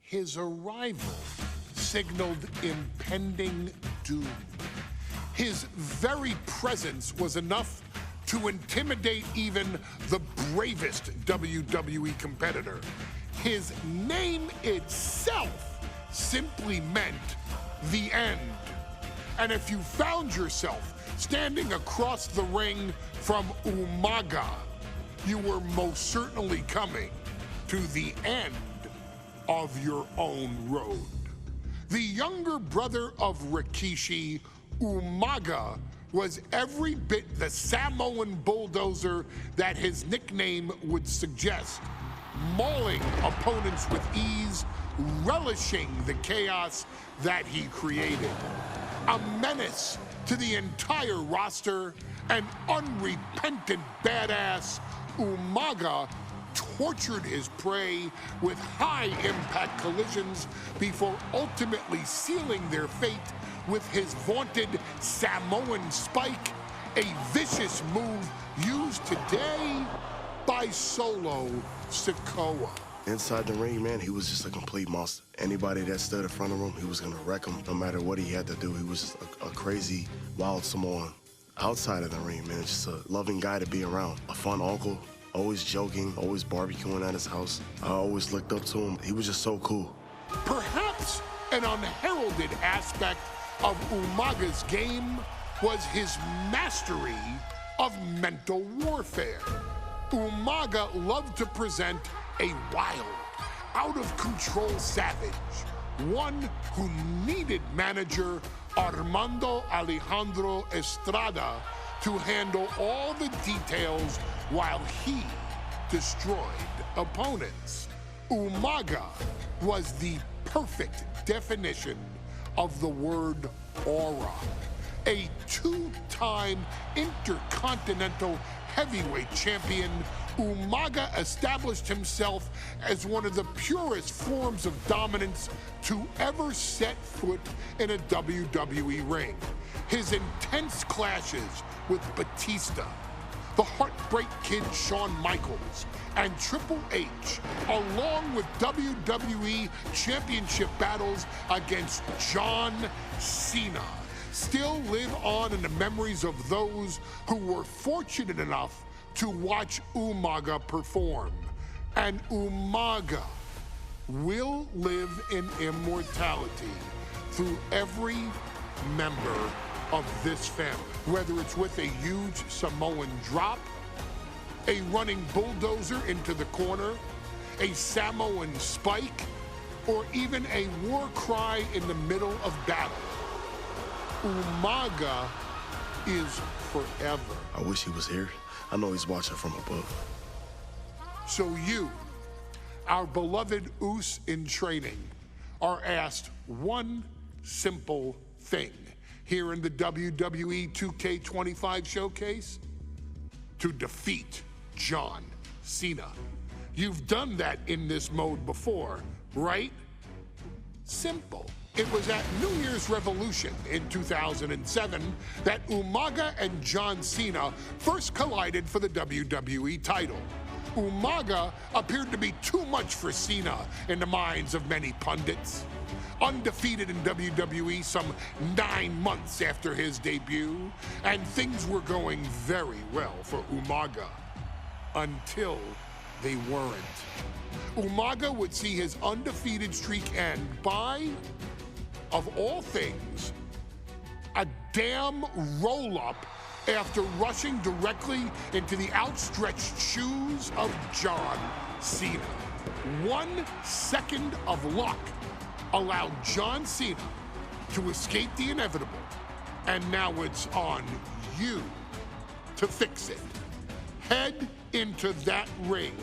His arrival signaled impending doom. His very presence was enough to intimidate even the bravest WWE competitor. His name itself simply meant the end. And if you found yourself standing across the ring from Umaga, you were most certainly coming to the end of your own road. The younger brother of Rikishi, Umaga, was every bit the Samoan bulldozer that his nickname would suggest, mauling opponents with ease, relishing the chaos that he created. A menace to the entire roster, an unrepentant badass, Umaga tortured his prey with high-impact collisions before ultimately sealing their fate with his vaunted Samoan spike, a vicious move used today by Solo Sikoa. Inside the ring, man, he was just a complete monster. Anybody that stood in front of him, he was gonna wreck him no matter what he had to do. He was just a crazy, wild Samoan. Outside of the ring, man, just a loving guy to be around. A fun uncle, always joking, always barbecuing at his house. I always looked up to him. He was just so cool. Perhaps an unheralded aspect of Umaga's game was his mastery of mental warfare. Umaga loved to present a wild, out-of-control savage, one who needed manager Armando Alejandro Estrada to handle all the details while he destroyed opponents. Umaga was the perfect definition of the word aura. A two-time intercontinental heavyweight champion, Umaga established himself as one of the purest forms of dominance to ever set foot in a WWE ring. His intense clashes with Batista, the Heartbreak Kid Shawn Michaels, and Triple H, along with WWE Championship battles against John Cena, still live on in the memories of those who were fortunate enough to watch Umaga perform. And Umaga will live in immortality through every member of this family, whether it's with a huge Samoan drop, a running bulldozer into the corner, a Samoan spike, or even a war cry in the middle of battle. Umaga is forever. I wish he was here. I know he's watching from above. So you, our beloved Us in training, are asked one simple thing here in the WWE 2K25 showcase: to defeat John Cena. You've done that in this mode before, right? Simple. It was at New Year's Revolution in 2007 that Umaga and John Cena first collided for the WWE title. Umaga appeared to be too much for Cena in the minds of many pundits. Undefeated in WWE some 9 months after his debut, and things were going very well for Umaga. Until they weren't. Umaga would see his undefeated streak end by, of all things, a damn roll-up after rushing directly into the outstretched shoes of John Cena. 1 second of luck allowed John Cena to escape the inevitable, and now it's on you to fix it. Head into that ring,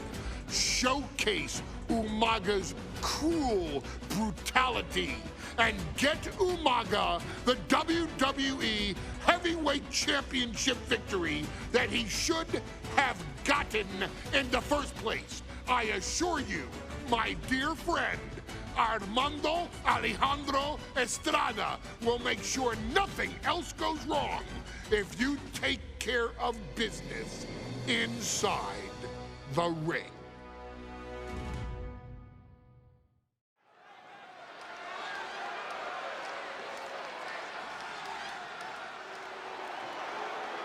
showcase Umaga's cruel brutality, and get Umaga the WWE Heavyweight Championship victory that he should have gotten in the first place. I assure you, my dear friend, Armando Alejandro Estrada will make sure nothing else goes wrong if you take care of business inside the ring.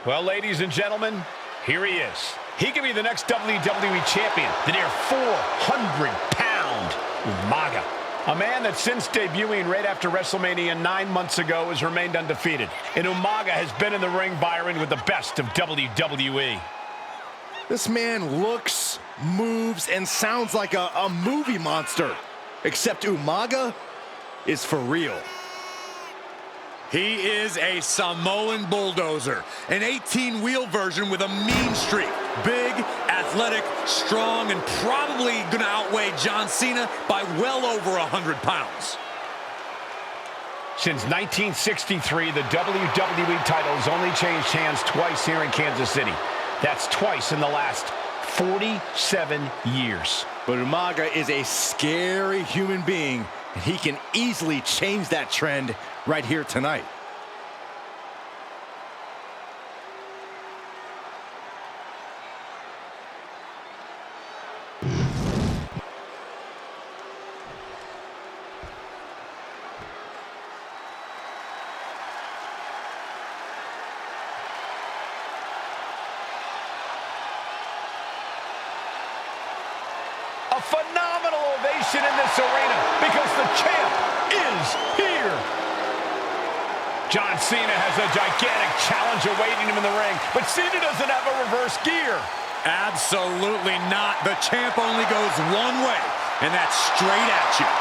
Well, ladies and gentlemen, here he is. He could be the next WWE Champion, the near 400-pound Umaga. A man that since debuting right after WrestleMania 9 months ago has remained undefeated. And Umaga has been in the ring, Byron, with the best of WWE. This man looks, moves, and sounds like a movie monster. Except Umaga is for real. He is a Samoan bulldozer, an 18-wheel version with a mean streak. Big, athletic, strong, and probably going to outweigh John Cena by well over 100 pounds. Since 1963, the WWE title has only changed hands twice here in Kansas City. That's twice in the last 47 years. But Umaga is a scary human being, and he can easily change that trend right here tonight. A phenomenal ovation in this arena because the champ is here. John Cena has a gigantic challenge awaiting him in the ring, but Cena doesn't have a reverse gear. Absolutely not. The champ only goes one way, and that's straight at you.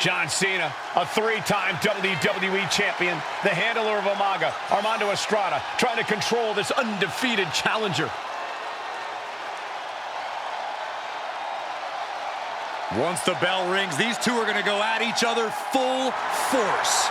John Cena, a three-time WWE Champion, the handler of Umaga, Armando Estrada, trying to control this undefeated challenger. Once the bell rings, these two are going to go at each other full force.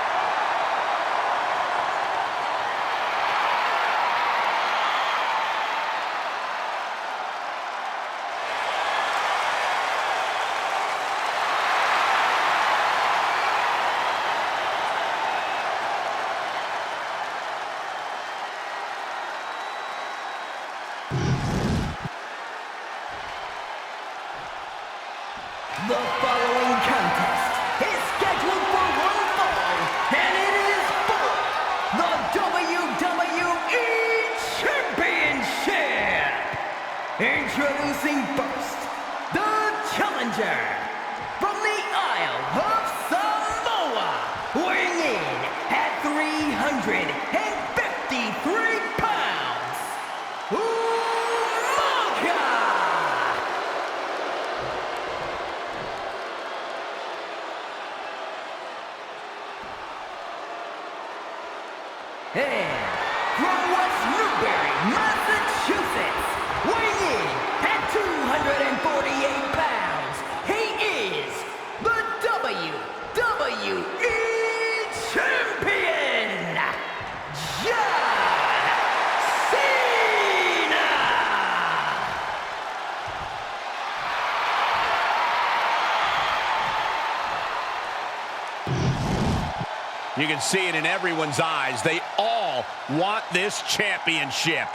The following contest is scheduled for one fall, and it is for the WWE Championship. Introducing first, the challenger from the Isle of Samoa, weighing in at 353 pounds, Umaga! And from West Newbury, Massachusetts, weighing in at 248 pounds, he is the WWE Champion, John Cena! You can see it in everyone's eyes. They all want this championship.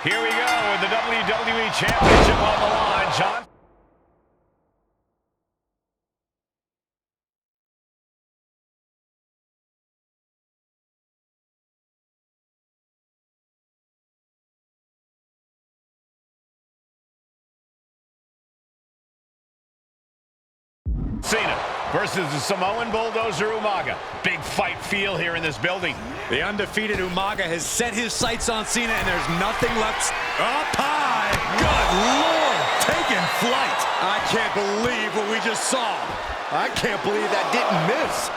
Here we go with the WWE Championship on the line, John. Cena versus the Samoan bulldozer Umaga. Big fight feel here in this building. The undefeated Umaga has set his sights on Cena, and there's nothing left. Up high! Good Lord! Taking flight! I can't believe what we just saw. I can't believe that didn't miss.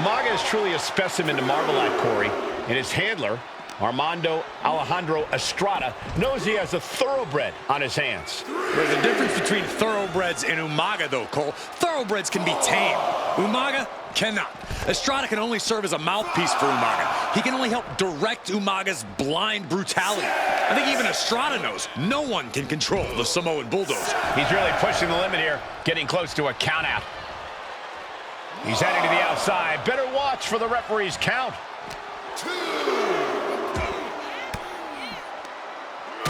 Umaga is truly a specimen to marvel at, Corey, and his handler, Armando Alejandro Estrada, knows he has a thoroughbred on his hands. There's a difference between thoroughbreds and Umaga, though, Cole. Thoroughbreds can be tame. Umaga, Cannot. Estrada can only serve as a mouthpiece for Umaga. He can only help direct Umaga's blind brutality. I think even Estrada knows no one can control the Samoan Bulldozer. He's really pushing the limit here, getting close to a countout. He's heading to the outside. Better watch for the referee's count.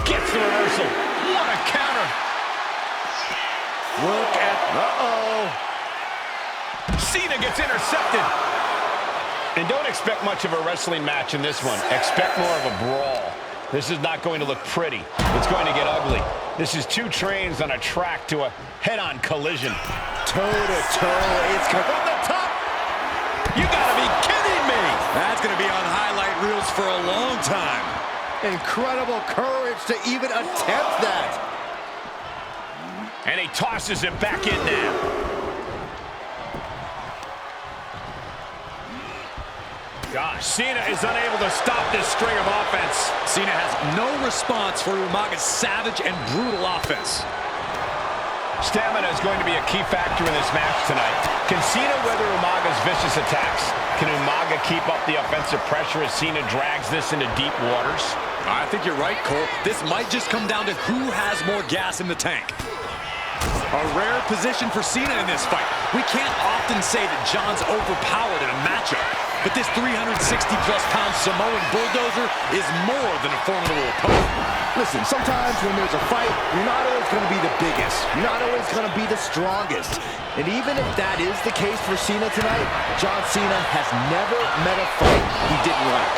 Gets the reversal. What a counter. Look at, Cena gets intercepted. And don't expect much of a wrestling match in this one. Expect more of a brawl. This is not going to look pretty. It's going to get ugly. This is two trains on a track to a head-on collision. toe-to-toe. It's from the top. You gotta be kidding me. That's going to be on highlight reels for a long time. Incredible courage to even attempt that. And he tosses him back in there. Gosh, Cena is unable to stop this string of offense. Cena has no response for Umaga's savage and brutal offense. Stamina is going to be a key factor in this match tonight. Can Cena weather Umaga's vicious attacks? Can Umaga keep up the offensive pressure as Cena drags this into deep waters? I think you're right, Cole. This might just come down to who has more gas in the tank. A rare position for Cena in this fight. We can't often say that John's overpowered in a matchup, but this 360-plus pound Samoan Bulldozer is more than a formidable opponent. Listen, sometimes when there's a fight, you're not always going to be the biggest. You're not always going to be the strongest. And even if that is the case for Cena tonight, John Cena has never met a fight he didn't like.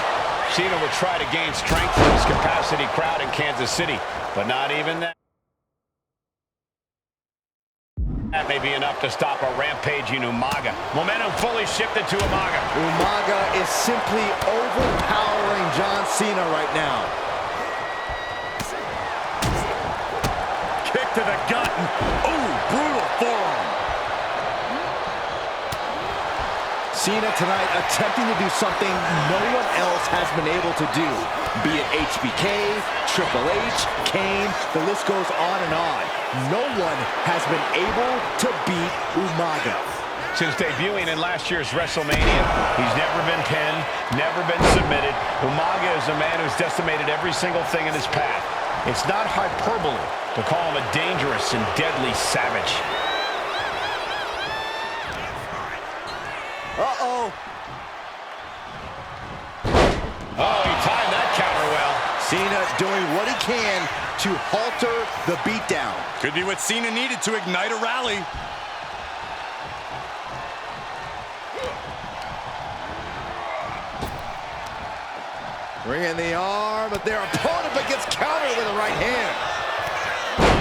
Cena will try to gain strength from his capacity crowd in Kansas City, but not even that. That may be enough to stop a rampaging Umaga. Momentum fully shifted to Umaga. Umaga is simply overpowering John Cena right now. Kick to the gut. Ooh, brutal forearm. Cena tonight attempting to do something no one else has been able to do. Be it HBK, Triple H, Kane, the list goes on and on. No one has been able to beat Umaga. Since debuting in last year's WrestleMania, he's never been pinned, never been submitted. Umaga is a man who's decimated every single thing in his path. It's not hyperbole to call him a dangerous and deadly savage. Uh-oh. Oh, he timed that counter well. Cena doing what he can to halter the beatdown. Could be what Cena needed to ignite a rally. Bringing the arm, but their opponent gets countered with a right hand.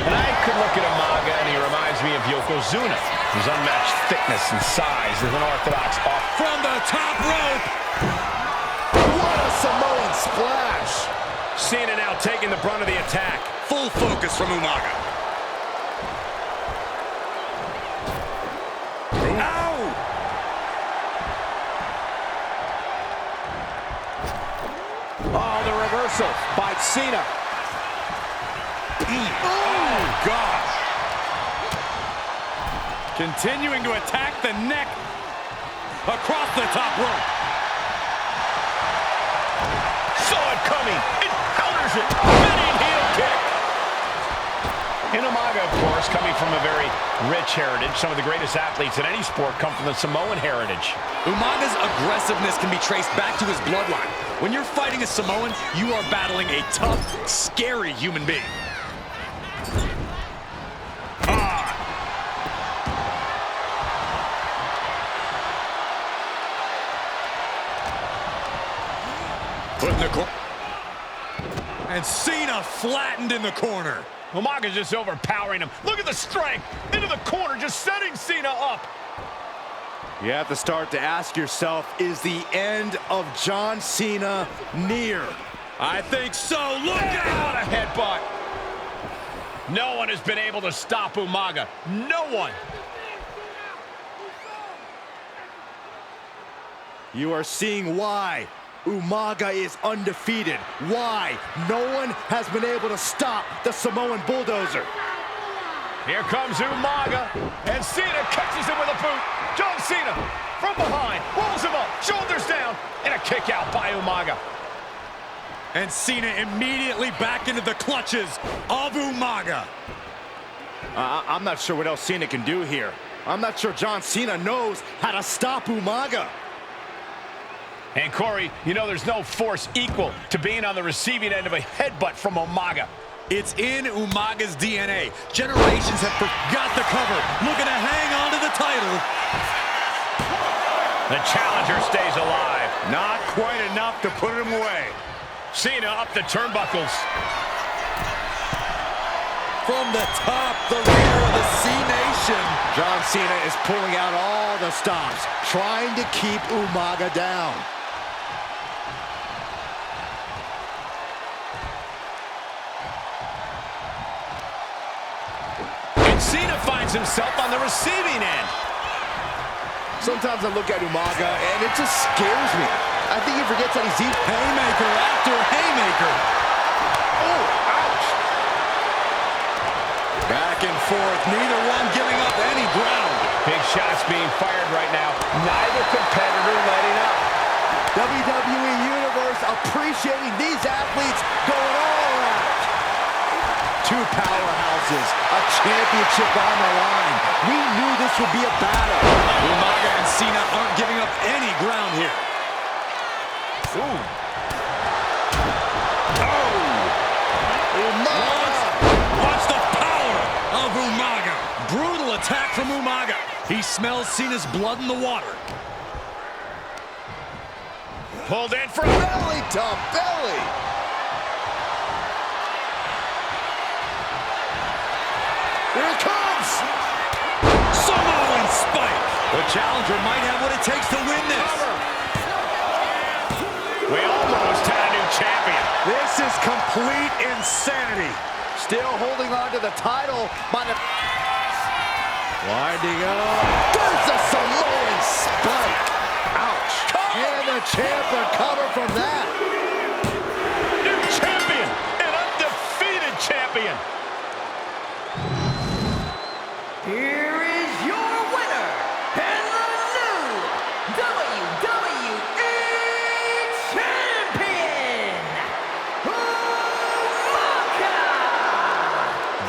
And I could look at Umaga and he reminds me of Yokozuna. His unmatched thickness and size is unorthodox off From the top rope. What a Samoan splash. Cena now taking the brunt of the attack. Full focus from Umaga. Ow! Oh, the reversal by Cena. Oh, gosh. Continuing to attack the neck across the top rope. Saw it coming. It counters it. Spinning heel kick. And Umaga, of course, coming from a very rich heritage. Some of the greatest athletes in any sport come from the Samoan heritage. Umaga's aggressiveness can be traced back to his bloodline. When you're fighting a Samoan, you are battling a tough, scary human being. Put in the corner. And Cena flattened in the corner. Umaga's just overpowering him. Look at the strength. Into the corner, just setting Cena up. You have to start to ask yourself, is the end of John Cena near? I think so. Look out! What a headbutt. No one has been able to stop Umaga. No one. You are seeing why Umaga is undefeated. Why no one has been able to stop the Samoan Bulldozer. Here comes Umaga, and Cena catches him with a boot. John Cena from behind, rolls him up, shoulders down, and a kick out by Umaga. And Cena immediately back into the clutches of Umaga. I'm not sure what else Cena can do here. I'm not sure John Cena knows how to stop Umaga. And Corey, you know there's no force equal to being on the receiving end of a headbutt from Umaga. It's in Umaga's DNA. Generations have forgot the cover, looking to hang on to the title. The challenger stays alive. Not quite enough to put him away. Cena up the turnbuckles. From the top, the rear of the C-Nation. John Cena is pulling out all the stops, trying to keep Umaga down. And Cena finds himself on the receiving end. Sometimes I look at Umaga and it just scares me. I think he forgets that he's deep. Haymaker after haymaker. Oh, ouch. Back and forth, neither one giving up any ground. Big shots being fired right now. Neither competitor letting up. WWE Universe appreciating these athletes going all out. Two powerhouses, a championship on the line. We knew this would be a battle. Umaga and Cena aren't giving up any ground here. Ooh. Watch the power of Umaga. Brutal attack from Umaga. He smells Cena's blood in the water. Pulled in for Belly to belly. Here it comes. Samoan spike. The challenger might have what it takes to win this. We almost had a new champion. This is complete insanity. Still holding on to the title by the... Winding up. There's a Samoan spike. Ouch. And the champ recover from that. New champion. An undefeated champion. Here is your winner, and the new WWE Champion, Umaga!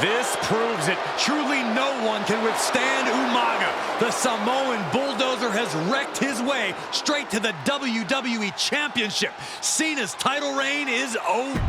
This proves it. Truly no one can withstand Umaga. The Samoan bulldozer has wrecked his way straight to the WWE Championship. Cena's title reign is over.